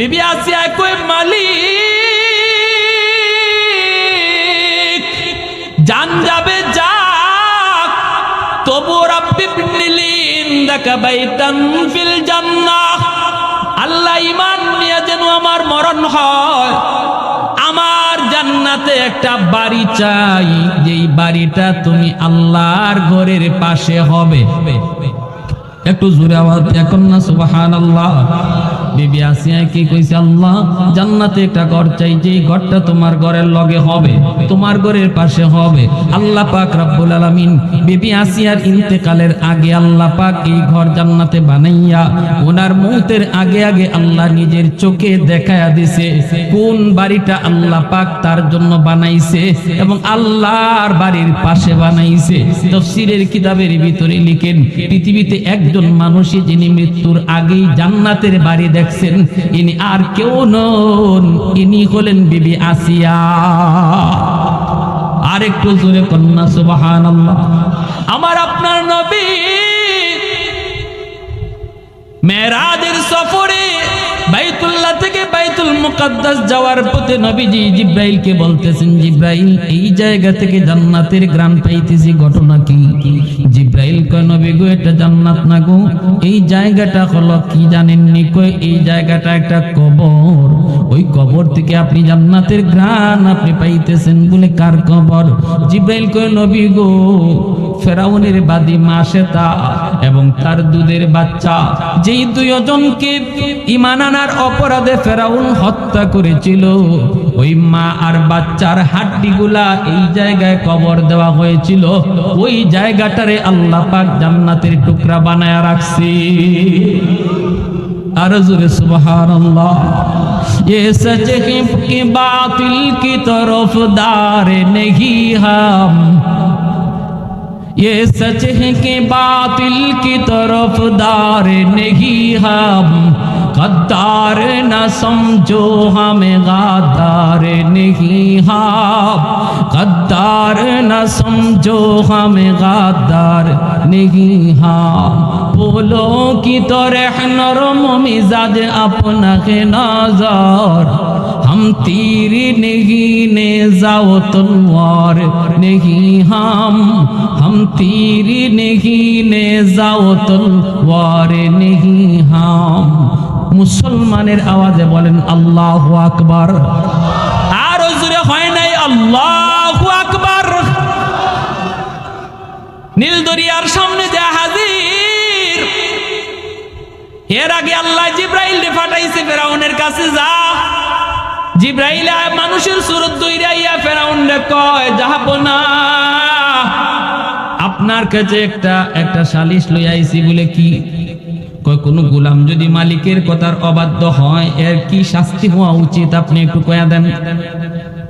বিবি আসিয়া কই মালিক জান যাবে যাক, তবু রাব্বি ইবনিলি ইনদাকা বাইতান ফিল জান্নাহ, আল্লাহ ঈমান নিয়ে যেন আমার মরণ হয়, আমার জান্নাতে একটা বাড়ি চাই, যেই বাড়িটা তুমি আল্লাহর ঘরের পাশে হবে। একটু জোরে আওয়াজ এখন না সুবহানাল্লাহ। বিবি আসিয়া কি কইছে, আল্লাহ জান্নাতে একটা ঘর চাই, যে ঘরটা তোমার ঘরের লগে হবে, তোমার ঘরের পাশে হবে। আল্লাহ পাক রব্বুল আলামিন বিবি আসিয়ার ইন্তেকালের আগে আল্লাহ পাক এই ঘর জান্নাতে বানাইয়া ওনার মৌতের আগে আগে আল্লাহ নিজের চোখে দেখায়া দিছে কোন বাড়িটা আল্লাহ পাক তার জন্য বানাইছে এবং আল্লাহর বাড়ির পাশে বানাইছে। তাফসীরের কিতাবের ভিতরে লিখেন, পৃথিবীতে একজন মানুষই যিনি মৃত্যুর আগেই জান্নাতের বাড়ি দেখছেন, ইনি আর কেউ নন, ইনি হলেন বিবি আসিয়া। আর একটু জোরে কন্যা সুবহানাল্লাহ। আমার আপনার নবী মেরাজের সফরে বাইতুল্লাহ থেকে বাইতুল মুকাদ্দাস যাওয়ার পথে নবীজি জিব্রাইলকে বলতেছেন, জিব্রাইল এই জায়গা থেকে জান্নাতের গ্রাম পাইতেছি, ঘটনা কি? জিব্রাইল কয়, নবী গো এটা জান্নাত না গো, এই জায়গাটা হলো কি জানেননি? কয় এই জায়গাটা একটা কবর, ওই কবর থেকে আপনি জান্নাতের গ্রাম আপনি পাইতেছেন। বলে কার কবর? জিব্রাইল কয়, নবী গো ফেরাউনের বাদী মা শ্বেতা এবং তার দুধের বাচ্চা, যেই দুইজনকে ঈমান আনার অপরাধে ফেরাউন হত্যা করেছিল, ওই মা আর বাচ্চার হাড্ডিগুলা এই জায়গায় কবর দেওয়া হয়েছিল, ওই জায়গাটারে আল্লাহ পাক জান্নাতের টুকরা বানায়া রাখছে। আর জোরে সুবহানাল্লাহ। ये सच है कि बातिल की तरफदार नहीं हम, ये सच है कि बातिल की तरफदार नहीं हम, गद्दार न समझो हमें गद्दार नहीं हम, गद्दार न समझो हमें गद्दार नहीं हम, फूलों की तरह नरम मिजाज अपना के नजर, हम तीर नहीं नेज़ा तलवार नहीं हम तीर नहीं नेज़ा तलवार नहीं हम। মুসলমানের আওয়াজে বলেন আল্লাহু আকবার। আর জোরে হয় নাই আল্লাহু আকবার। নীল দরিয়ার সামনে যে হাজির, এর আগে আল্লাহ জিব্রাইল পাঠাইছে ফেরাউনের কাছে, যা জিব্রাইল মানুষের সুরত দইরাইয়া ফেরাউনরে কয়, যাব না, আপনার কাছে একটা সালিশ লই আইছি। বলে কি? কয় কোন গোলাম যদি মালিকের কথার অবাধ্য হয় এর কি শাস্তি হওয়া উচিত, আপনি একটু কয়া দেন।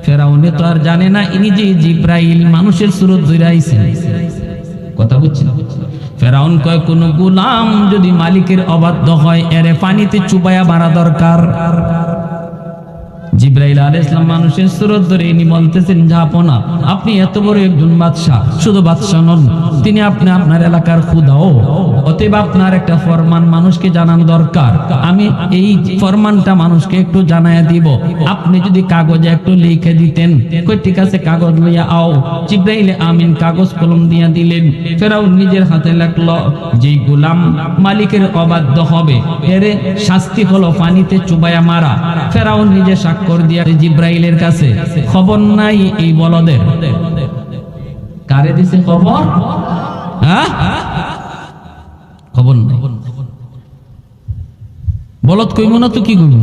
ফেরাউনে তো আর জানে না ইনি যে জিব্রাইল মানুষের সুরত দইরাইছে। কথা বুঝছেন? ফেরাউন কয় কোন গোলাম যদি মালিকের অবাধ্য হয় এর পানিতে চুবাইয়া মারা দরকার। জিব্রাইল আলাইহিস সালাম মানুষের সুরত ধরে ইনি বলতেছেন, জাহাপনা আপনি এত বড় একজন বাদশা, শুধু বাদশা নন, তিনি আপনার এলাকার খুদাও, অতএব আপনার একটা ফরমান মানুষকে জানানো দরকার। আমি এই ফরমানটা মানুষকে একটু জানায়া দিব, আপনি যদি কাগজে একটু লিখে দিতেন। কই ঠিক আছে, কাগজ লইয়া আও। জিব্রাইল আমিন কাগজ কলম দিয়া দিলেন। ফেরাউন নিজের হাতে লিখলো, যেই গোলাম মালিকের অবাধ্য হবে এর শাস্তি হলো পানিতে চুবাইয়া মারা। ফেরাউন নিজে সাক্ষ্য দিয়া জিব্রাইলের কাছে, খবর নাই এই বলদের। কারে দিছে খবর? হ্যাঁ, খবর নাই। বলদ কইব না তো কি করব?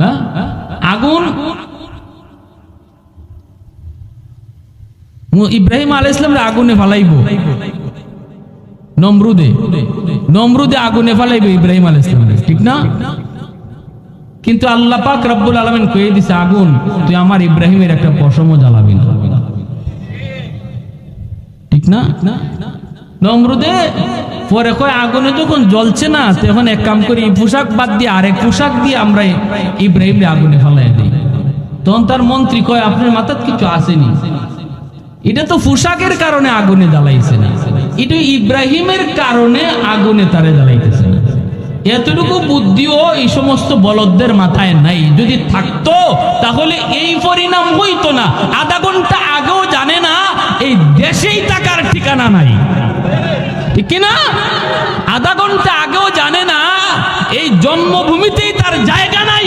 হ্যাঁ, আগুন ইব্রাহিম আলাইহিস সালামের আগুনে ফালাইব, নমরুদে আগুনে ফালাইব ইব্রাহিম আলাইহিস সালাম, ঠিক না? কিন্তু আল্লাহ পাক রব্বুল আলামিন কয়ে দিছে, আগুন তুই আমার ইব্রাহিমের একটা পশমও জ্বালাবি না, ঠিক না? নমরুদে পরে কয় আগুনে যখন জ্বলছে না তখন এক কাম করি, এই পোশাক বাদ দিয়ে আরেক পোশাক দিয়ে আমরা ইব্রাহিমকে আগুনে ফালাই দিই। তখন তার মন্ত্রী কয়, আপনার মাথায় কিছু আসেনি, এটা তো পোশাকের কারণে আগুনে জ্বালাইছে না, এটা ইব্রাহিমের কারণে আগুনে তারে জ্বালাইতেছে না। এতটুকু বুদ্ধিও এই সমস্ত বলদদের মাথায় নাই। যদি থাকতো তাহলে এই পরিণাম হইতো না। আধা ঘন্টা আগেও জানে না এই দেশেই থাকার ঠিকানা নাই, ঠিক কিনা? আধা ঘন্টা আগেও জানে না এই জন্মভূমিতেই তার জায়গা নাই।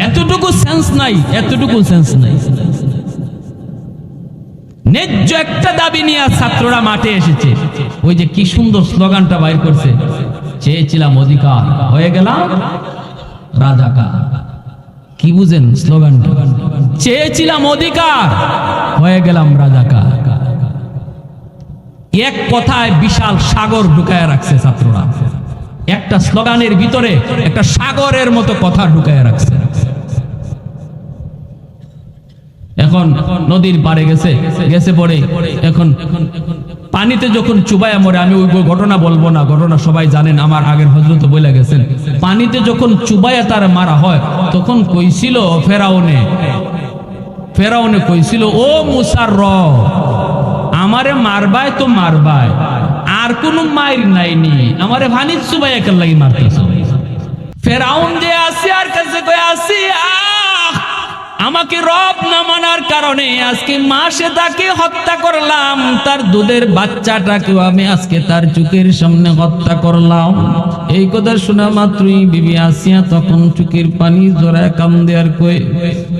এতটুকু সেন্স নাই, এতটুকু সেন্স নাই। ন্যায্য একটা দাবি নিয়ে ছাত্ররা মাঠে এসেছে। ওই যে কি সুন্দর স্লোগানটা বাইর করছে, চেয়েছিলাম অধিকার, হয়ে গেলাম রাজাকার। কি বুঝেন স্লোগানটা? চেয়েছিলাম অধিকার, হয়ে গেলাম রাজাকার। এক কথায় বিশাল সাগর ঢুকায় রাখছে ছাত্ররা। একটা স্লোগানের ভিতরে একটা সাগরের মতো কথা ঢুকায় রাখছে। এখন নদীর পাড়ে গেছে পড়ে এখন পানিতে যখন চুবাইয়া মরে, আমি ওই ঘটনা বলবো না, ঘটনা সবাই জানেন, আমার আগের হযরত বলে গেছেন। পানিতে যখন চুবাইয়া তার মারা হয় তখন কইছিল ফেরাউনে কইছিল, ও মুসার রব, আমারে মারবায় তো মারবায়, আর কোনো মাইর নাইনি, আমারে ভানিত চুবাইয়া কেন লাগি মারতেছ? ফেরাউন যে আসিয়ার কাছে কই, আসিয়া আমাকে রব না মানার কারণে আজকে মাসে তাকে হত্যা করলাম, তার দুধের বাচ্চাটাকেও আমি আজকে তার চোখের সামনে হত্যা করলাম। এই কথা শোনা মাত্রই বিবি আসিয়া তখন চোখের পানি জড়ায় কান্দে আর কই,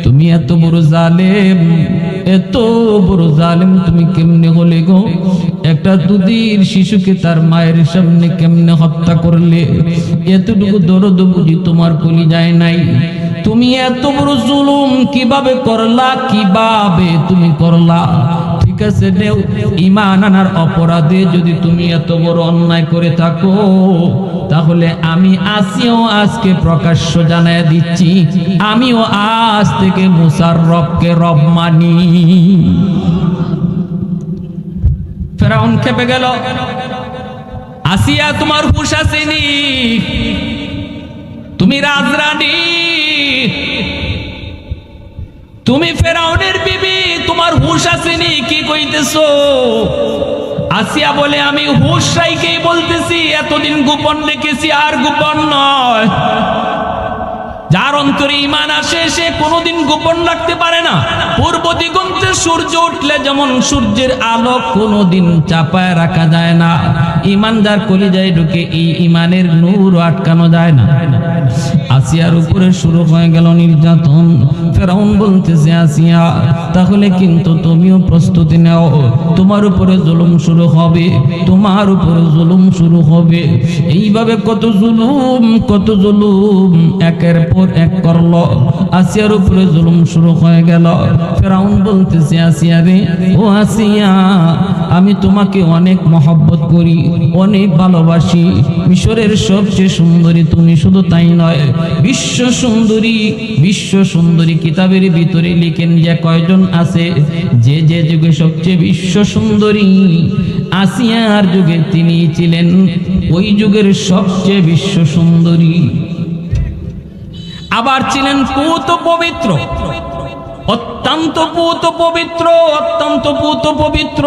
তুমি এত বড় জালেম, এত বড় জালেম তুমি কেমনে হলে গো? একটা দুধের শিশুকে তার মায়ের সামনে কেমনে হত্যা করলে? এতটুকু দরদ বুঝি তোমার কলিজায় নাই? তুমি এত বড় জুলুম কিভাবে করলা? কিভাবে তুমি করলা? ঠিক আছে, দেও, ঈমান আনার অপরাধে যদি তুমি এত বড় অন্যায় করে থাকো, তাহলে আমি আসিও আজকে প্রকাশ্য জানায় দিচ্ছি, আমিও আজ থেকে মুসার রবকে রব মানি। ফেরাউন খেপে গেল, আসিয়া তোমার হুঁশ আসেনি, তুমি রাজরানী, তুমি ফেরাউনের বিবি, তোমার হুঁশ আসেনি, কি কইতেছো? আসিয়া বলে, আমি হুঁশ রাইকেই বলতেছি, এতদিন গোপন রেখেছি, আর গোপন নয়। যার অন্তরে ঈমান আসে সে কোনোদিন গোপন রাখতে পারে না। পূর্ব দিগন্তে সূর্য উঠলে যেমন সূর্যের আলো কোনোদিন চাপায় রাখা যায় না, ঈমান যার কলিজায় ঢুকে এই ঈমানের নূর আটকানো যায় না। আসিয়ার উপরে শুরু হয়ে গেল নির্যাতন। ফেরাউন বলতেছে, আসিয়া তাহলে কিন্তু তুমিও প্রস্তুতি নাও, তোমার উপরে জুলুম শুরু হবে, তোমার উপরে জুলুম শুরু হবে। এইভাবে কত জুলুম একের পর এক করলো, আসিয়ার উপরে জুলুম শুরু হয়ে গেল। ফেরাউন বলতেছে, আসিয়া রে, ও আসিয়া, আমি তোমাকে অনেক মহব্বত করি, অনেক ভালোবাসি, মিশরের সবচেয়ে সুন্দরী তুমি, শুধু তাই নয়, বিশ্ব সুন্দরী কিতাবের ভিতরে লিখেন যে কয়জন আছে, যে যুগে সবচেয়ে বিশ্ব সুন্দরী আসিয়ার যুগে তিনি ছিলেন ওই যুগের সবচেয়ে বিশ্ব সুন্দরী। আবার ছিলেন পুত পবিত্র, অত্যন্ত পুত পবিত্র।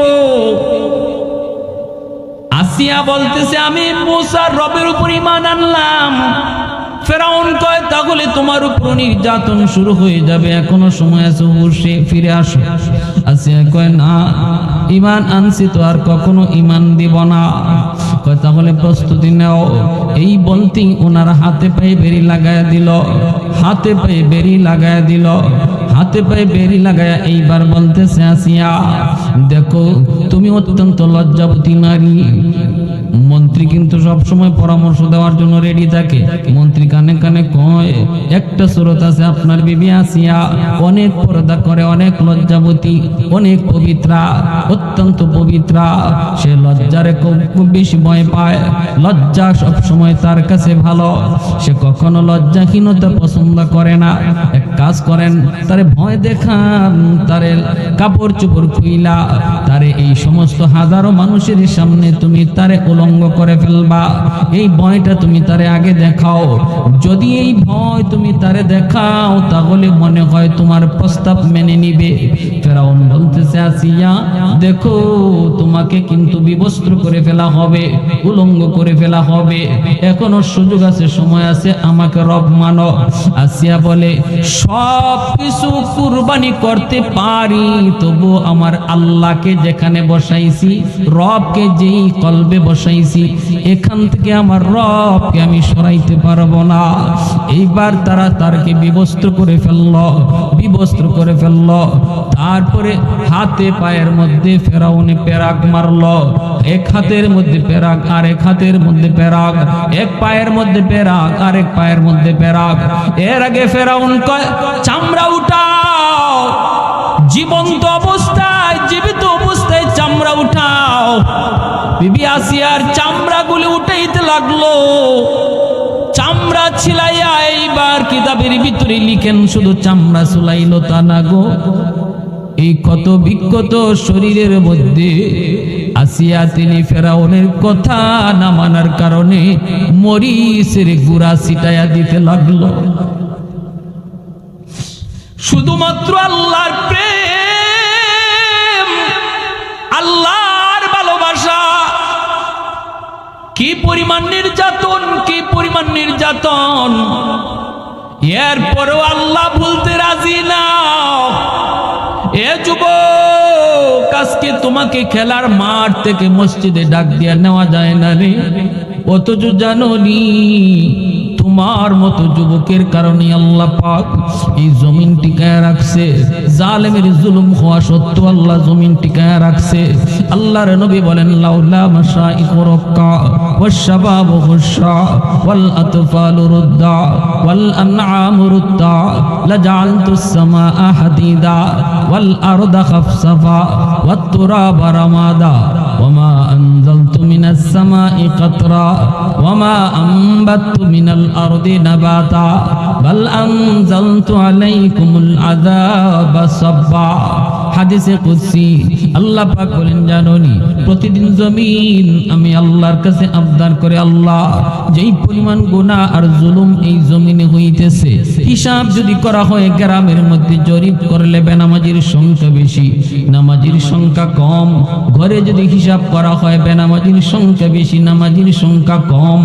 আসিয়া বলতেছে, আমি মুসার রবের উপর ঈমান আনলাম। ফেরাউন কয়, তাহলে তোমার উপর নির্যাতন শুরু হয়ে যাবে, এখনো সময় আছে, হুঁশে ফিরে আসো। আসিয়া কয়, না, ঈমান আনছি তো আর কখনো ঈমান দিব না। কয়, তাহলে প্রস্তুতি নাও। এই বলতেই ওনার হাতে পায়ে বেরি লাগায় দিল, হাতে পায়ে বেরি লাগায়া এইবার বলতেছে, আসিয়া দেখো, তুমি অত্যন্ত লজ্জাবতী নারী। মন্ত্রী কিন্তু সবসময় পরামর্শ দেওয়ার জন্য রেডি থাকে। মন্ত্রী কানে কানে কয়, একটা সুরত আছে, আপনার বিবি আসিয়া অনেক পর্দা করে, অনেক লজ্জাবতী, অনেক পবিত্রা, অত্যন্ত পবিত্রা। সে লজ্জারে খুব বেশি ভয় পায়, লজ্জা সবসময় তার কাছে ভালো, সে কখনো লজ্জাহীনতা পছন্দ করে না। এক কাজ করেন, তারে ভয় দেখান, তারে কাপড় চোপড় খুইলা তারে এই সমস্ত হাজারো মানুষের সামনে তুমি তারে উলঙ্গ করে ফেলবা। এই ভয়টা তুমি তারে আগে দেখাও। যদি এই ভয় তুমি তারে দেখাও তাহলে মনে হয় তোমার প্রস্তাব মেনে নিবে। ফেরাউন বলতেছে, আসিয়া দেখো, তোমাকে কিন্তু বিবস্ত্র করে ফেলা হবে, উলঙ্গ করে ফেলা হবে, এখনো সুযোগ আছে, সময় আছে, আমাকে রব মানো। আসিয়া বলে, সব কিছু কুরবানি করতে পারি, তবু আমার আল্লাহকে যেখানে বসাইছি, রবকে যেই কলবে বসাইছি, এখান থেকে আমার রবকে আমি সরাইতে পারবো না। এইবার তারা তারকে বিবস্ত্র করে ফেলল। তারপরে হাতে পায়ের মধ্যে ফেরাউনে পেরাক মারল। এক হাতের মধ্যে পেরাক, আর এক হাতের মধ্যে পেরাক, এক পায়ের মধ্যে পেরাক, আর এক পায়ের মধ্যে পেরাক। এর আগে ফেরাউন কয়, চামড়া উঠাও, জীবন্ত অবস্থায়, জীবিত অবস্থায় চামড়া উঠাও। বিবি আসিয়ার চামড়াগুলো উঠাইতে লাগলো। চামড়া ছিলাইয়া, এইবার কিতাবের ভিতরে লিখেন, শুধু চামড়া চুলাইল তা না গো, এই কত বিক্ষত শরীরের মধ্যে আসিয়া তিনি ফেরাউনের কথা না মানার কারণে মরিচের গুঁড়া ছিটাইয়া দিতে লাগলো। শুধুমাত্র আল্লাহর প্রেম, আল্লাহর ভালোবাসা। কি পরিমাণ নির্যাতন, কি পরিমাণ নির্যাতন! এরপরেও আল্লাহ ভুলতে রাজি না। এ যুবক, আজকে তোমাকে খেলার মাঠ থেকে মসজিদে ডাক দিয়া নেওয়া যায় না রে, অথচ জানোনি তোমার মতো যুবকের কারণে আল্লাহ পাক এই জমিন টিকায় রাখছে। জালেমের জুলুম হওয়া সত্ত্বেও আল্লাহ জমিন টিকায় রাখছে। আল্লাহর নবী বলেন, লাউলা মাশাইখু রাক্কা ওয়াশ শাবাবু খুশা ওয়াল আতফালু রুদ্দা ওয়াল আনআমু রুদ্দা লাজআলতুস সামাআ হাদিদা ওয়াল আরদা খাফসাফা ওয়াত তুরাবা রামাদা ওয়ামা আনজালতু মিনাস সামাই কাতরা ওয়ামা আনবাতু মিনাল আরদি নাবাতা বাল আনজালতু আলাইকুমুল আযাবা সাব্বা। হাদিসে কুদসি আল্লাহ পাক বলেন, জানোনি প্রতিদিন জমিন আমি আল্লাহর কাছে আবদার করে, আল্লাহ যেই পরিমাণ গুনাহ আর জুলুম এই জমিনে হইতেছে, হিসাব যদি করা হয় গ্রামের মধ্যে জরিপ করলে বেনামাজির সংখ্যা বেশি, নামাজির সংখ্যা কম। ঘরে যদি হিসাব করা হয় বেনামাজির সংখ্যা বেশি, নামাজির সংখ্যা কম।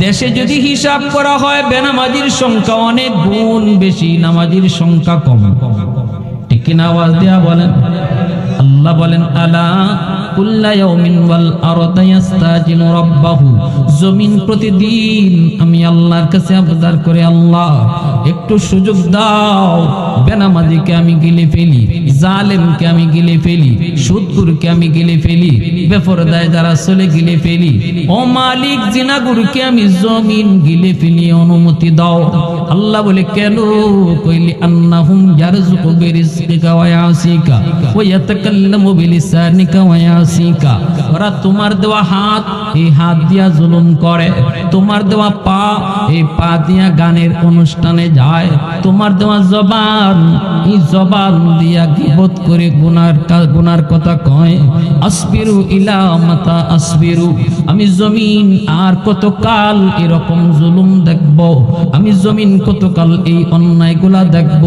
দেশে যদি হিসাব করা হয় বেনামাজির সংখ্যা অনেক গুণ বেশি, নামাজির সংখ্যা কম। ঠিক কিনা? আওয়াজ দেয়া বলেন। আল্লাহ বলেন, আলা কুল্লা ইয়াউমিন ওয়াল আরদু ইস্তাজিলু রাব্বাহু। জমিন প্রতিদিন আমি আল্লাহর কাছে আবদার করে, আল্লাহ একটু সুযোগ দাও, বেনামাজিকে আমি গিলে ফেলি, জালেমকে আমি গিলে ফেলি, সুদখোরকে আমি গিলে ফেলি, বেপরদায় যারা চলে গিলে ফেলি। ও মালিক, জিনাগুরকে আমি জমিন গিলে ফেলি, অনুমতি দাও। আল্লাহ বলে, কেন? কইলি আন্নাহুম ইয়ারযুকু বিরিজকিকা ওয়া ইয়াসিকা ওয়া ইয়াতাকাল্লামু বিলিসানিকা ওয়া ইয়াসিকা। ওরা তোমার দেওয়া হাত, এই হাত দিয়া জুলুম করে, তোমার দেওয়া পা, এই পা দিয়া গানের অনুষ্ঠানে যায়, তোমার দেওয়া জবান, এই জবান দিয়া গীবত করে গুনার কথা কয়। আসবিরু ইলা মাতা আসবিরু। আমি জমিন আর কতকাল এরকম জুলুম দেখব? আমি জমিন কতকাল এই অন্যায়গুলা দেখব?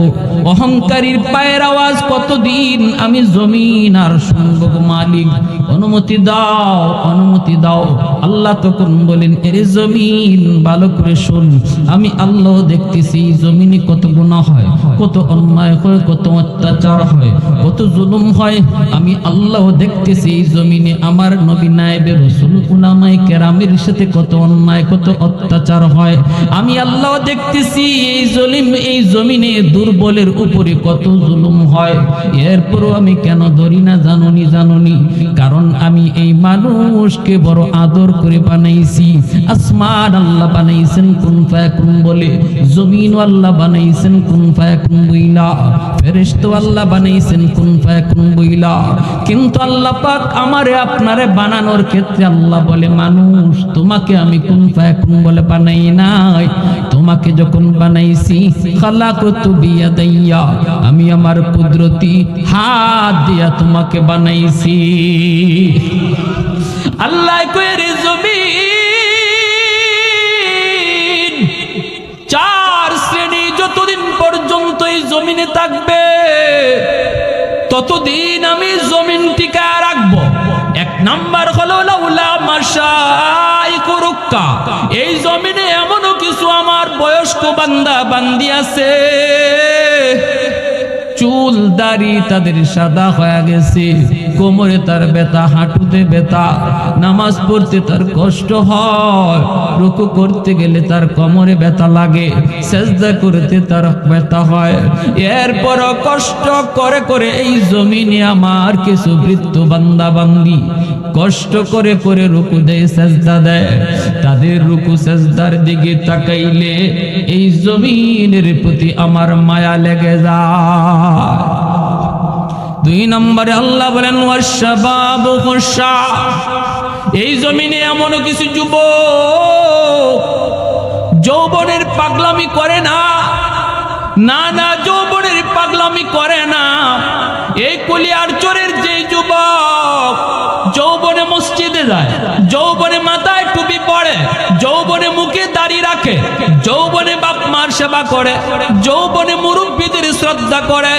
অহংকারীর পায়ের আওয়াজ কতদিন আমি জমিন আর শুনব? মালিক অনুমতি দাও, অনুমতি দাও। আল্লাহ তখন বলেন, এরে জমিন ভালো করে শোন, আমি আল্লাহ দেখতেছি জমিনে কত গুনাহ হয়, কত অন্যায় হয়, কত অত্যাচার হয়, কত জুলুম হয়। আমি আল্লাহ দেখতেছি জমিনে আমার নবী নায়েবে রাসূল উলামায়ে কেরামের সাথে কত অন্যায়, কত অত্যাচার হয়। আমি আল্লাহ দেখতেছি এই জমিনে দুর্বলের উপরে কত জুলুম হয়। এরপরও আমি কেন ধরি না জানুনি? কারণ আমি এই মানুষকে বড় আদর করে বানাইছি। আসমান আল্লাহ বানাইছেন কুন ফায়াকুন বলে, জমিন আল্লাহ বানাইছেন কুন ফায়াকুন বইলা, ফেরেশতা আল্লাহ বানাইছেন কুন ফায়াকুন বইলা। কিন্তু আল্লাহ পাক আমারে আপনারে বানানোর ক্ষেত্রে আল্লাহ বলে, মানুষ তোমাকে আমি কুন ফায়াকুন বলে বানাই নাই। তোমাকে যখন বানাইছি, খালাকতু বিয়াদাইয়া, আমি আমার কুদরতি হাত দিয়া তোমাকে বানাইছি। আল্লাহ কইরে জমিন জমিনে থাকবে ততদিন আমি জমিন টিকায় রাখবো। এক নাম্বার হলো লাউলা মাশাইকু রুক্কা, এই জমিনে এমনও কিছু আমার বয়স্ক বান্দা বান্দি আছে চুল দাড়ি তাদের সাদা হয়ে গেছে, কোমরে তার ব্যথা, হাঁটুতে ব্যথা, নামাজ পড়তে তার কষ্ট হয়, রুকু করতে গেলে তার কোমরে ব্যথা লাগে, সেজদা করতে তার ব্যথা হয়। এরপরও কষ্ট করে করে এই জমিনে আমার কিছু বৃদ্ধ বান্দা বান্দি কষ্ট করে করে রুকু দেয়, সেজদা দেয়। তাদের রুকু সেজদার দিকে তাকাইলে এই জমিনের প্রতি আমার মায়া লেগে যায়। দুই নম্বরে আল্লাহ বলেন ওয়াশবাবু খুশা, এই জমিনে এমন কিছু যুবক যৌবনের পাগলামি করে না, না না যৌবনের পাগলামি করে না। এই কলিয়ারচরের যে যুবক যৌবনে মসজিদে যায়, যৌবনে মাথায় টুপি পড়ে, যৌবনে মুখে দাড়ি রাখে, যৌবনে বাপ মার সেবা করে, যৌবনে মুরব্বীদের শ্রদ্ধা করে,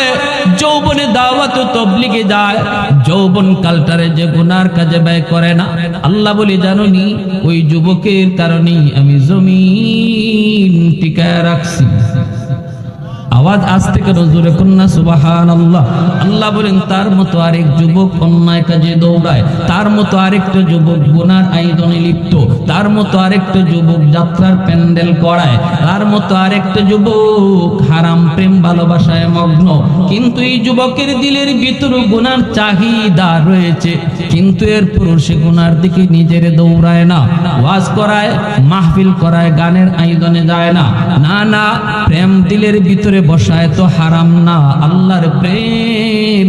যৌবনে দাওয়াত ও তাবলীগে যায়, যৌবন কালটারে যে গুনার কাজে ব্যয় করে না, আল্লাহ বলে জানোনি ওই যুবকের কারণেই আমি জমিন টিকায় রাখছি। আওয়াজ আসতে কেন জোরে কন্যা সুবহানাল্লাহ। আল্লাহ বলেন তার মতো আরেক যুবক অন্যায় কাজে দৌড়ায়, তার মতো আরেকটা যুবক গুনার আয়োজনে লিপ্ত, তার মতো আরেকটা যুবক যাত্রার প্যান্ডেল করায়, তার মতো আরেকটা যুবক হারাম প্রেম ভালোবাসায় মগ্ন। কিন্তু এই যুবকের দিলের ভিতর গুনার চাহিদা রয়েছে, কিন্তু এরপর সে গুনার দিকে নিজের দৌড়ায় না, ওয়াজ করায়, মাহফিল করায়, গানের আয়োজনে যায় না, না না প্রেম দিলের ভিতরে বসায় তো হারাম না, আল্লাহর প্রেম,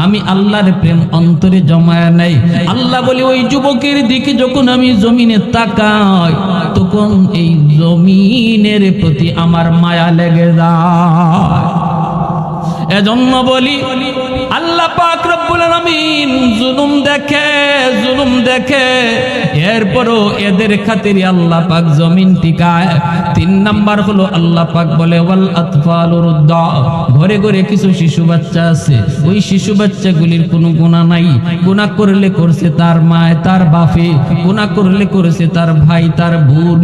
আমি আল্লাহর প্রেম অন্তরে জমায় নাই। আল্লাহ বলে ওই যুবকের দিকে যখন আমি জমিনে তাকাই তখন এই জমিনের প্রতি আমার মায়া লেগে যায়। এজন্য বলি আল্লাহ পাক রব্বুল আলামিন জুলুম দেখে এরপরও এদের খাতিরে আল্লাহ পাক জমিন টিকায়। তিন নাম্বার হলো আল্লাহ পাক বলে ওয়াল আতফালু রুদ্দা, ঘরে ঘরে কিছু শিশু বাচ্চা আছে, ওই শিশু বাচ্চাগুলির কোনো গুনাহ নাই, গুনাহ করলে করছে তার মা তার বাপে, গুনাহ করলে করেছে তার ভাই তার বোন।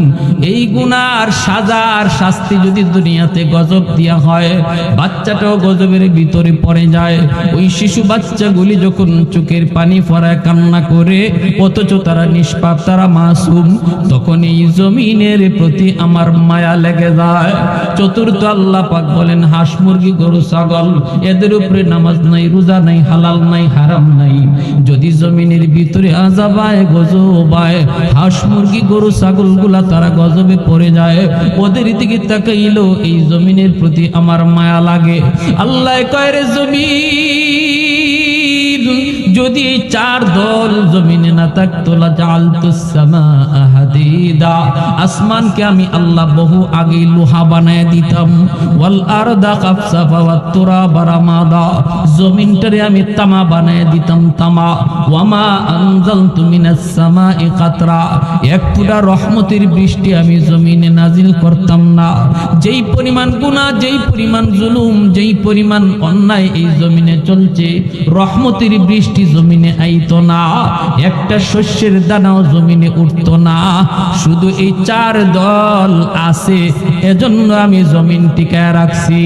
এই গুনার সাজার শাস্তি যদি দুনিয়াতে গজব দেয়া হয়, বাচ্চাটাও গজবের ভিতরে পড়ে যায়। ওই শিশু বাচ্চাগুলি যখন চোখের পানি ফরায় কান্না করে, অথচ তারা নিষ্পাপ, তারা মাসুম, তখন এই জমিনের প্রতি আমার মায়া লেগে যায়। চতুর্থ আল্লাহ পাক বলেন হাঁস মুরগি গরু ছাগল এদের উপরে নামাজ নাই, রোজা নাই, হালাল নাই, হারাম নাই, যদি জমিনের ভিতরে আযাব আয়, গজব আয়, হাঁস মুরগি গরু ছাগল গুলা তারা গজবে পড়ে যায়, ওদের দিকে তাকাইলো এই জমিনের প্রতি আমার মায়া লাগে। আল্লাহ কয় রে জমিন, যদি এই চার দল জমিনে না থাকতো লাজালতুস সামাআ হাদিদা, আসমানকে আমি আল্লাহ বহু আগে লোহা বানায় দিতাম, ওয়াল আরদা কাফসাফা ওয়াত তুরাবা রামাদা, জমিনটারে আমি তামা বানায় দিতাম তামা, ওয়ামা আনজালতু মিনাস সামাই কাতরা, এক ফোঁটা রহমতের বৃষ্টি আমি জমিনে নাজিল করতাম না। যেই পরিমাণ গুনাহ, যেই পরিমাণ জুলুম, যেই পরিমাণ অন্যায় এই জমিনে চলছে, রহমতের বৃষ্টি জমিনে আইতো না, একটা শস্যের দানাও জমিনে উঠতো না। শুধু এই চার দল আছে, এজন্য আমি জমিন টিকায় রাখছি।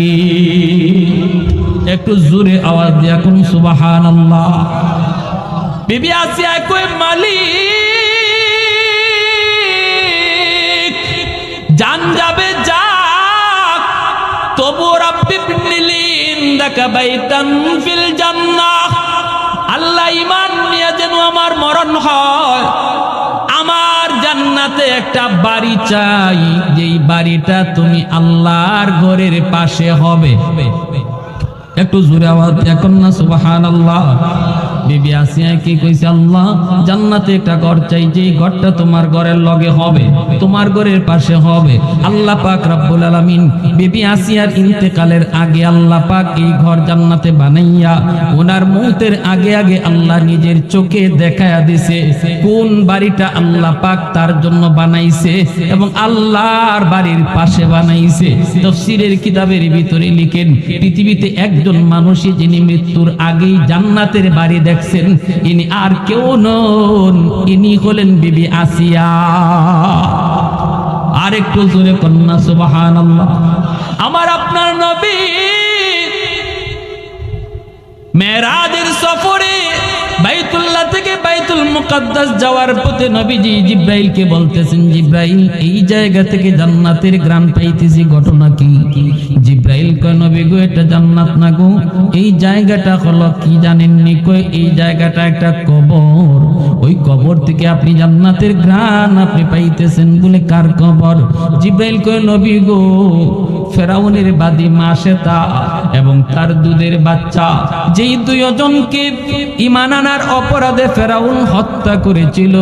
একটু জোরে আওয়াজ দিয়ে এখন সুবহানাল্লাহ। বিবি আসিয়া কই মালিক জান যাবে যাক, তবু রাব্বি ইবনিলি ইনদাকা বাইতান ফিল জান্নাহ, আল্লাহ ঈমান নিয়ে যেন আমার মরণ হয়, আমার জান্নাতে একটা বাড়ি চাই, যেই বাড়িটা তুমি আল্লাহর ঘরের পাশে হবে। একটু জোরে আওয়াজ এখন না সুবহানাল্লাহ। বিবি আসিয়া কি কইছে, আল্লাহ জান্নাতে একটা ঘর চাই, যে ঘরটা তোমার ঘরের লগে হবে, তোমার ঘরের পাশে হবে। আল্লাহ পাক রব্বুল আলামিন বিবি আসিয়ার ইন্তেকালের আগে আল্লাহ পাক এই ঘর জান্নাতে বানাইয়া ওনার মৌতের আগে আগে আল্লাহ নিজের চোখে দেখায়া দিছে কোন বাড়িটা আল্লাহ পাক তার জন্য বানাইছে এবং আল্লাহর বাড়ির পাশে বানাইছে। তাফসীরের কিতাবের ভিতরে লিখেন, পৃথিবীতে একজন মানুষই যিনি মৃত্যুর আগেই জান্নাতের বাড়ি দেখছেন, ইনি আর কেউ নন, ইনি হলেন বিবি আসিয়া। আর একটু জোরে কন্যা সুবহানাল্লাহ। আমার আপনার নবী মেরাজের সফরে বাইতুল্লাহ থেকে বাইতুল মুকাদ্দাস যাওয়ার পথে নবীজি জিব্রাইলকে বলতেছেন, জিব্রাইল এই জায়গা থেকে জান্নাতের গ্রাম পাইতেছি, ঘটনা কি? জিব্রাইল কয়, নবী গো এটা জান্নাত না গো, এই জায়গাটা হলো কি জানেননি? কয় এই জায়গাটা একটা কবর, ওই কবর থেকে আপনি জান্নাতের গ্রাম আপনি পাইতেছেন। বলে কার কবর? জিব্রাইল কয়, নবী গো ফেরাউনের বাদী মা শ্বেতা এবং তার দুধের বাচ্চা, যেই দুইজনকে ঈমান আনার অপরাধে ফেরাউন হত্যা করেছিল,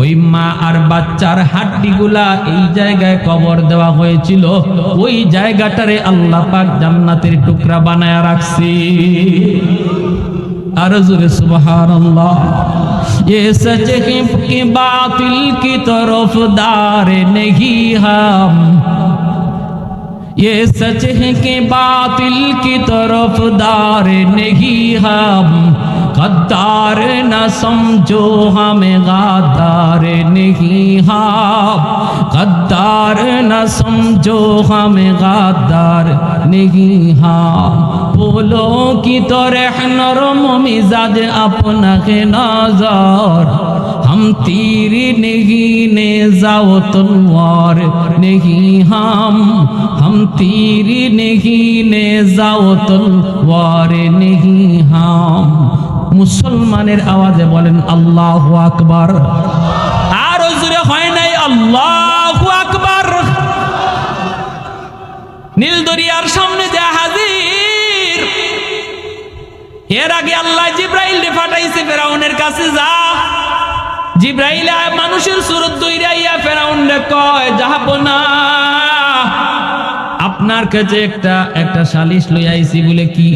ওই মা আর বাচ্চার হাড্ডিগুলা এই জায়গায় কবর দেওয়া হয়েছিল। ওই জায়গাটারে আল্লাহ পাক জান্নাতের টুকরা বানায়া রাখছে। আর জোরে সুবহানাল্লাহ। ये सच है कि बातिल की तरफदार नहीं हम, ये सच है कि बातिल की तरफदार नहीं हम, गद्दार न समझो हमें गद्दार नहीं हम, गद्दार न समझो हमें गद्दार नहीं हम। फूलों की तरह नरम मिजाज अपना के नजर, हम तीर नहीं नेज़ाओ तलवार नहीं हम तीर नहीं नेज़ाओ तलवार नहीं हम। মুসলমানের আওয়াজে বলেন আল্লাহু আকবার। আর জোরে হয় নাই আল্লাহু আকবার। নীল দরিয়ার সামনে যে হাজির, এর আগে আল্লাহ জিব্রাইল রে পাঠাইছে ফেরাউনের কাছে, যা জিব্রাইল মানুষের সুরত দইরাইয়া ফেরাউন রে কয়, যাব না, আপনার কাছে একটা সালিশ লই আইছি। বলে কি?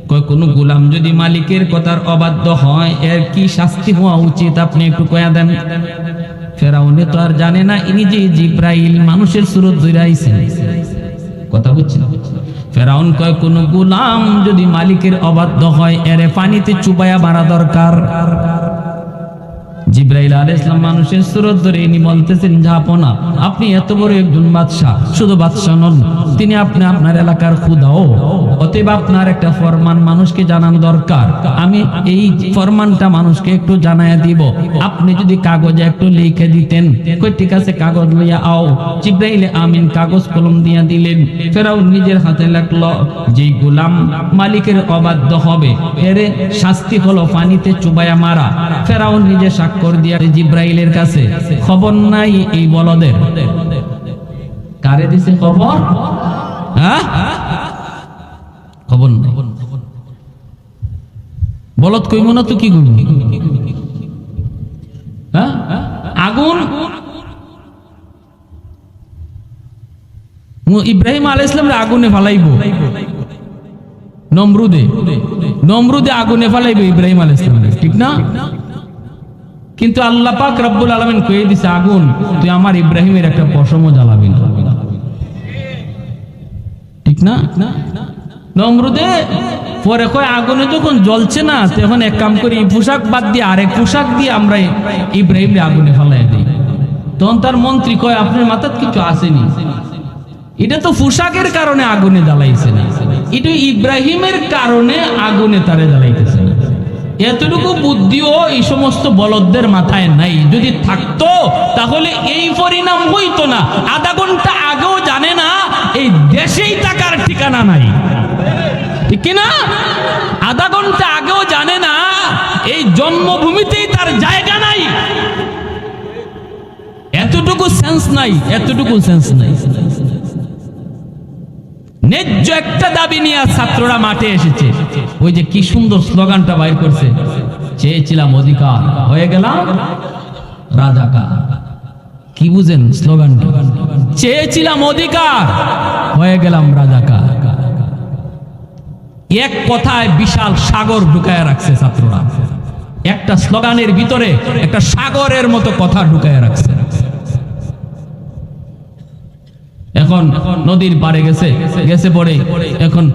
কয় কোন গোলাম যদি মালিকের কথার অবাধ্য হয় এর কি শাস্তি হওয়া উচিত, আপনি একটু কয়া দেন। ফেরাউনে তো আর জানে না ইনি যে জিব্রাইল মানুষের সুরত দইরাইছেন। কথা বুঝছেন? ফেরাউন কয় কোন গোলাম যদি মালিকের অবাধ্য হয় এর পানিতে চুবাইয়া মারা দরকার। জিব্রাইল আলাইহিস সালাম মানুষের সুরত ধরে ইনি বলতেছেন, জাহাপনা আপনি এত বড় একজন বাদশা, শুধু বাদশা নন, তিনি আপনি আপনার এলাকার খুদাও, অতএব আপনার একটা ফরমান মানুষকে জানানো দরকার। আমি এই ফরমানটা মানুষকে একটু জানায়া দিব, আপনি যদি কাগজে একটু লিখে দিতেন। কই ঠিক আছে, কাগজ লইয়া আও। জিব্রাইল আমিন কাগজ কলম দিয়া দিলেন। ফেরাউন নিজের হাতে লিখল, যেই গোলাম মালিকের অবাধ্য হবে এর শাস্তি হলো পানিতে চুবাইয়া মারা। ফেরাউন নিজে সাক্ষ্য দিয়া জিব্রাইলের কাছে, খবর নাই এই বলদের। কারে দিছে খবর? হ্যাঁ, খবর নাই। বলদ কইব না তো কি করব? হ্যাঁ, আগুন ইব্রাহিম আলাইহিস সালাম আগুনে ফালাইব, নমরুদে আগুনে ফালাইব ইব্রাহিম আলাইহিস সালাম, ঠিক না? কিন্তু আল্লাহ পাক রব্বুল আলামিন কয়ে দিছে, আগুন তুই আমার ইব্রাহিমের একটা পশমও জ্বালাবি না, ঠিক না? নমরুদে পরে কয় আগুনে যখন জ্বলছে না তখন এক কাম করি, এই পোশাক বাদ দিয়ে আরেক পোশাক দিয়ে আমরা ইব্রাহিমকে আগুনে ফালাই দিই। তখন তার মন্ত্রী কয়, আপনার মাথায় কিছু আসেনি, এটা তো পোশাকের কারণে আগুনে জ্বালাইছে না, এটা ইব্রাহিমের কারণে আগুনে তারে জ্বালাইতেছে না। এতটুকু বুদ্ধিও এই সমস্ত বলদদের মাথায় নাই। যদি থাকতো তাহলে এই পরিণাম হইতো না। আধা ঘন্টা আগেও জানে না এই দেশেই টাকার ঠিকানা নাই, ঠিক না? আধা ঘন্টা আগেও জানে না এই জন্মভূমিতেই তার জায়গা নাই। এতটুকু সেন্স নাই, এতটুকু সেন্স নাই। ন্যায্য একটা দাবি নিয়ে ছাত্ররা মাঠে এসেছে। ওই যে কি সুন্দর স্লোগানটা বাইর করছে, চেয়েছিলাম অধিকার, হয়ে গেলাম রাজাকার। কি বুঝেন স্লোগানটা? চেয়েছিলাম অধিকার, হয়ে গেলাম রাজাকার। এক কথায় বিশাল সাগর ঢুকায় রাখছে ছাত্ররা। একটা স্লোগানের ভিতরে একটা সাগরের মতো কথা ঢুকায় রাখছে। এখন নদীর পারে গেছে পরে এখন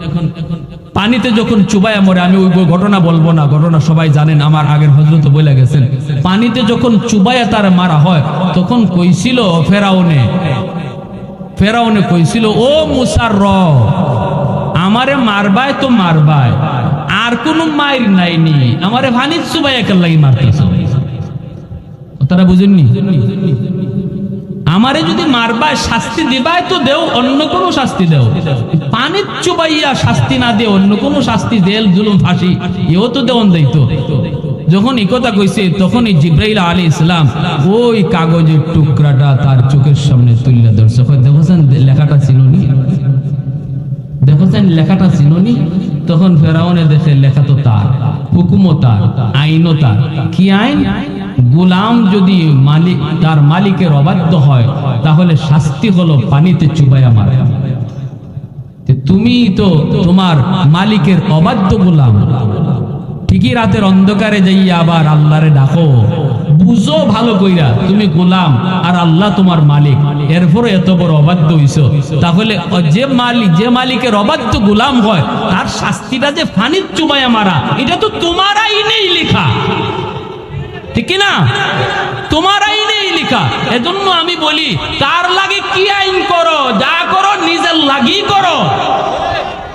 পানিতে যখন চুবাইয়া মরে, আমি ওই ঘটনা বলবো না, ঘটনা সবাই জানেন, আমার আগের হযরত বলে গেছেন। পানিতে যখন চুবাইয়া তার মারা হয়, তখন কইছিল ফেরাউনে কইছিল, ও মুসার রব, আমারে মারবায় তো মারবায়, আর কোন মাইর নাইনি, আমারে পানির চুবাইয়া কেন লাগি মারতেছ? তারা বুঝেননি? আমারে যদি মারবায় শাস্তি দিবায় তো দেও, অন্য কোনো শাস্তি দেও, পানির চুবাইয়া শাস্তি না দিয়ে অন্য কোনো শাস্তি, জেল জুলুম ফাঁসি এও তো দেওয়ান দিত। যখন এই কথা কইছে, তখনই জিব্রাইল আলাইহিস সালাম ওই কাগজের টুকরাটা তার চোখের সামনে তুলে ধরছে। দেখছেন লেখাটা চিনুনি, দেখছেন লেখাটা চিনুনি? তখন ফেরাউনে দেখে লেখা তো তার, হুকুমও তার, আইনও তার। কি আইন? গোলাম যদি মালিক তার মালিকের অবাধ্য হয়, তাহলে শাস্তি হলো পানিতে চুবাইয়া মারা। তুমি তো তোমার মালিকের অবাধ্য গোলাম, ঠিকই রাতের অন্ধকারে যাইয়া আবার আল্লাহরে ডাকো, বুঝো ভালো কইরা তুমি গোলাম আর আল্লাহ তোমার মালিক, এরপরে এত বড় অবাধ্য হইছো। তাহলে যে মালিকের অবাধ্য গোলাম হয়, তার শাস্তিটা যে পানির চুবাইয়া মারা, এটা তো তোমার আইনেই লেখা, ঠিক না? তোমার আইনেই লেখা। এজন্য আমি বলি, কার লাগে কি আইন করো, যা করো নিজের লাগি করো।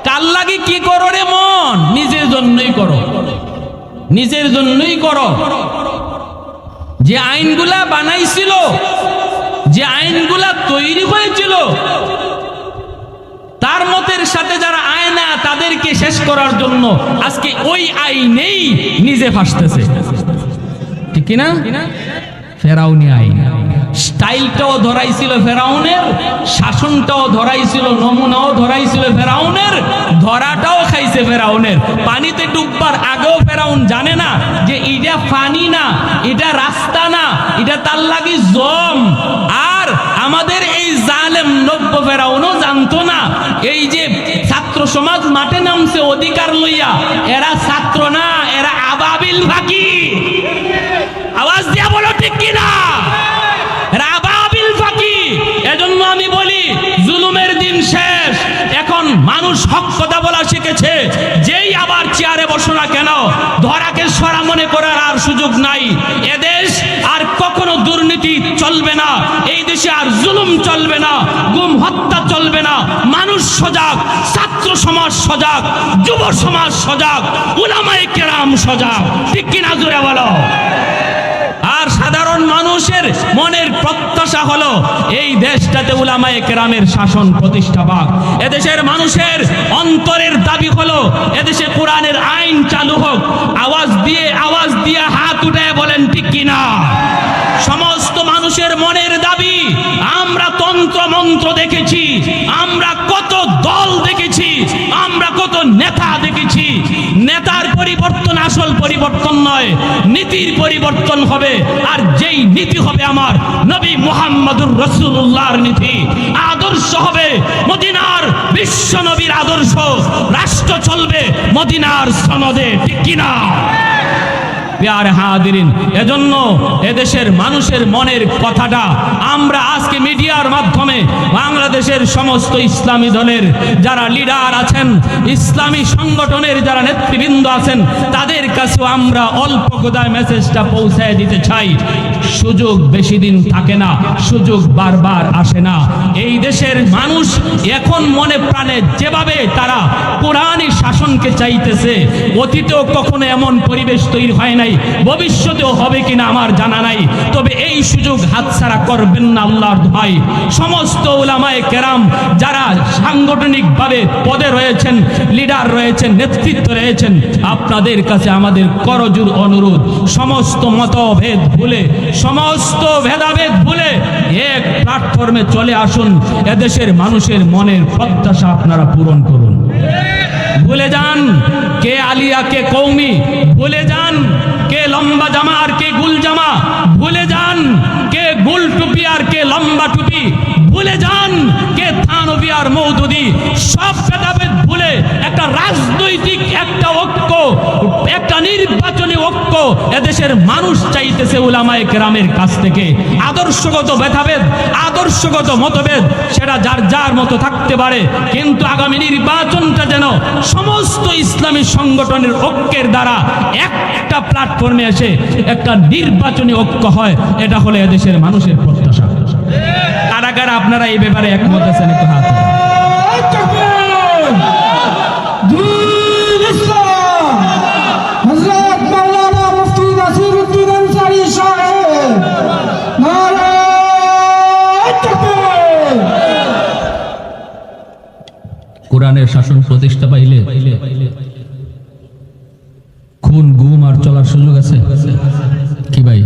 কার লাগে কি করো রে মন? নিজের জন্যই করো, নিজের জন্যই করো। যে আইনগুলা বানাইছিল, যে আইনগুলা তৈরি হয়েছিল, তার মতের সাথে যারা আয় না, তাদেরকে শেষ করার জন্য আজকে ওই আইনেই নিজে ফাঁসতেছে, ঠিক না? ফেরাউনি আইন, স্টাইলটাও ধরাইছিল ফেরাউনের, শাসনটাও ধরাইছিল, নমুনাও ধরাইছিল ফেরাউনের, ধরাটাও খাইছে ফেরাউনের। পানিতে ডুববার আগেও ফেরাউন জানে না যে এটা পানি না, এটা রাস্তা না, এটা তার লাগি জম। আর আমাদের এই জালেম নব্য ফেরাউনও জানতো না, এই যে ছাত্র সমাজ মাঠে নামছে অধিকার লইয়া, এরা ছাত্র না, এরা আবাবিল ফাঁকি। আওয়াজ দিয়া বলো ঠিক কিনা? রাবাবিল ফাঁকি। এজন্য আমি বলি, জুলুমের দিন শেষ, এখন মানুষ হক কথা বলা শিখেছে। যেই আবার চেয়ারে বসো না কেন, ধরাকে সরা মনে করার আর সুযোগ নাই। এদেশ আর কখনো দুর্নীতি চলবে না, এই দেশে আর জুলুম চলবে না, গুম হত্যা চলবে না। মানুষ সজাগ, ছাত্র সমাজ সজাগ, যুব সমাজ সজাগ, উলামায়ে কেরাম সজাগ, ঠিক কিনা জোরে বলো? আর সাধারণ মানুষের মনের প্রত্যাশা হলো এই দেশটাতে উলামায়ে কেরামের শাসন প্রতিষ্ঠা পাক। এদেশের মানুষের অন্তরের দাবি হলো এদেশে কোরআনের আইন চালু হোক। আওয়াজ দিয়ে হাত উঠায় বলেন ঠিক কিনা? সমস্ত মানুষের মনের দাবি। আমরা তন্ত্র মন্ত্র দেখেছি, আমরা কত দল দেখেছি, আমরা কত নেতা দেখেছি। নেতার পরিবর্তন আসল পরিবর্তন নয়, নীতির পরিবর্তন হবে। আর যেই নীতি হবে আমার নবী মুহাম্মদুর রাসূলুল্লাহর নীতি, আদর্শ হবে মদিনার বিশ্ব নবীর আদর্শ, রাষ্ট্র চলবে মদিনার সনদে, ঠিক কিনা? প্রিয় হাজিরিন, এজন্য এদেশের মানুষের মনের কথাটা আমরা আজকে মিডিয়ার মাধ্যমে বাংলাদেশের সমস্ত ইসলামী দলের যারা লিডার আছেন, ইসলামী সংগঠনের যারা নেতৃবৃন্দ আছেন, তাদের কাছেও আমরা অল্প কথায় মেসেজটা পৌঁছায় দিতে চাই। সুযোগ বেশি দিন থাকে না, সুযোগ বারবার আসে না। এই দেশের মানুষ এখন মনে প্রাণে যেভাবে তারা কোরআনী শাসনকে চাইতেছে, অতীতেও কখনো এমন পরিবেশ তৈরি হয় নাই, ভবিষ্যতেও হবে কিনা আমার জানা নাই। তবে এই সুযোগ হাতছাড়া করবেন না আল্লাহর দোহাই। সমস্ত উলামায়ে কেরাম যারা সাংগঠনিকভাবে পদে রয়েছেন, লিডার রয়েছেন, নেতৃত্ব রয়েছেন, আপনাদের কাছে আমাদের করজোর অনুরোধ, সমস্ত মতভেদ ভুলে, সমস্ত ভেদাভেদ ভুলে এক প্ল্যাটফর্মে চলে আসুন, এদেশের মানুষের মনের প্রত্যাশা আপনারা পূরণ করুন। ভুলে যান কে আলিয়া কে কৌমি, ভুলে যান কে লম্বা জামা আর কে গুল জামা, ভুলে যান কে গুল টুপি আর কে লম্বা টুপি, ভুলে যান কে থানবী আর মওদুদি। সব ভেদাভেদ ভুলে একটা রাজনৈতিক একটা ঐক্য, একটা নির্বাচনী ঐক্য এদেশের মানুষ চাইতেছে উলামায়ে কেরামের কাছ থেকে। আদর্শগত ভেদাভেদ, আদর্শগত মতভেদ সেটা যার যার মতো থাকতে পারে, কিন্তু আগামী নির্বাচনটা যেন সমস্ত ইসলামী সংগঠনের ঐক্যের দ্বারা একটা প্ল্যাটফর্মে এসে একটা নির্বাচনী ঐক্য হয়, এটা হলো এদেশের মানুষের প্রত্যাশা। কারা কারা আপনারা এই ব্যাপারে একমত আছেন একটু হাত কোরআনের শাসন প্রতিষ্ঠা পাইলে খুন গুম আর চলার সুযোগ আছে কি ভাই?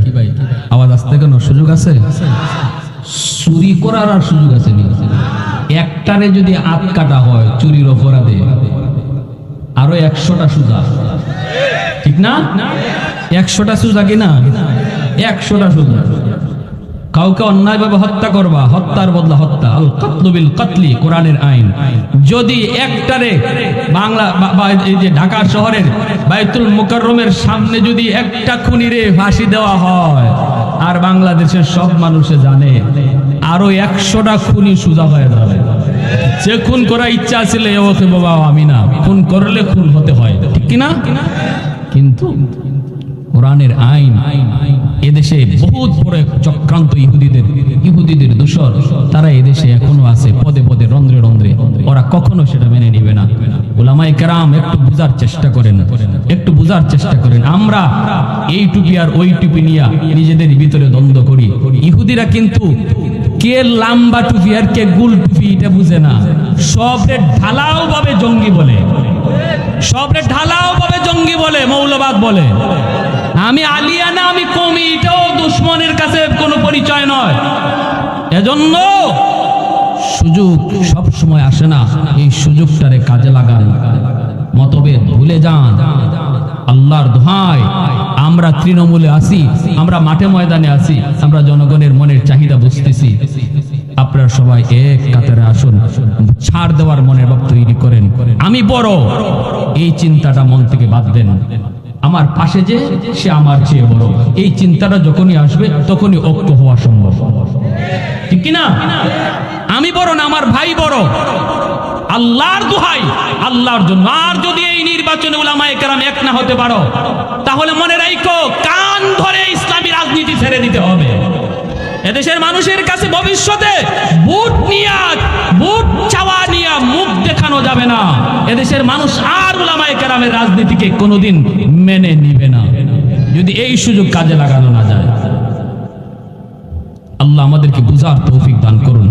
আওয়াজ আসতে কেন? সুযোগ আছে। চুরি করার আর সুযোগ আছে নি? একটারে যদি হাত কাটা হয় চুরির অপরাধে, আরো 100টা সুজা, ঠিক না? 100টা সুজা কিনা? 100টা সুজা। কাউকে অন্যায়ভাবে হত্যা করবা, হত্যার বদলা হত্যা, আল কাতলু বিল কাতলি, কোরআনের আইন। যদি একটারে বাংলা এই যে ঢাকা শহরের বাইতুল মুকাররমের সামনে যদি একটা খুনিরে ফাঁসি দেওয়া হয় আর বাংলাদেশের সব মানুষে জানে, আরো 100টা খুনি সুজা হয়ে যাবে। যে খুন করার ইচ্ছা ছিল ওকে বাবা আমি না, খুন করলে খুন হতে হয়, ঠিক কিনা? কিন্তু কোরআনের আইন এদেশে বহুত বড় চক্রান্ত, ইহুদিদের দোষর, তারা এদেশে এখনো আছে পদে পদে, রন্ধ্রে রন্ধ্রে। ওরা কখনো সেটা মেনে নিবে না। উলামায়ে কেরাম একটু বুঝার চেষ্টা করেন, একটু বুঝার চেষ্টা করেন। আমরা এই টুপি আর ওই টুপি নিয়ে নিজেদের ভিতরে দ্বন্দ্ব করি। ইহুদিরা কিন্তু কে লম্বা টুপি আর কে গুল টুপি এটা বুঝে না। সবরে ঢালাও ভাবে জঙ্গি বলে, সবরে ঢালাও ভাবে জঙ্গি বলে, মৌলবাদ বলে। আমি আলিয়া না আমি কমি, এটাও দুশ্মনের কাছে কোনো পরিচয় নয়। এজন্য সুযোগ সব সময় আসে না, এই সুযোগটারে কাজে লাগান। মতভেদ ভুলে যান। আল্লাহর দোহাই, আমরা তৃণমূলে আছি, আমরা মাঠে ময়দানে আছি, আমরা জনগণের মনের চাহিদা বুঝতেছি। আপনারা সবাই এক কাতারে আসুন, ছাড় দেওয়ার মনের ভাব তৈরি করেন। আমি বড়, এই চিন্তাটা মন থেকে বাদ দেন। আমার পাশে যে সে আমার চেয়ে বড়, এই চিন্তাটা যখনই আসবে তখনই ঐক্য হওয়া সম্ভব, ঠিক কিনা? আমি বড় না, আমার ভাই বড়। আল্লাহর দোহাই, আল্লাহর জন্য। আর যদি এই নির্বাচনে উলামায়ে কেরাম এক না হতে পারো, তাহলে মনে রাখো কান ধরে ইসলামী রাজনীতি ছেড়ে দিতে হবে। এদেশের মানুষের কাছে ভবিষ্যতে ভোট নিয়া, ভোট চাওয়া নিয়া মুখ দেখানো যাবে না। এদেশের মানুষ আর উলামায়ে কেরামের রাজনীতিকে কোনোদিন মেনে নিবে না, যদি এই সুযোগ কাজে লাগানো না যায়। আল্লাহ আমাদেরকে বুঝার তৌফিক দান করুন।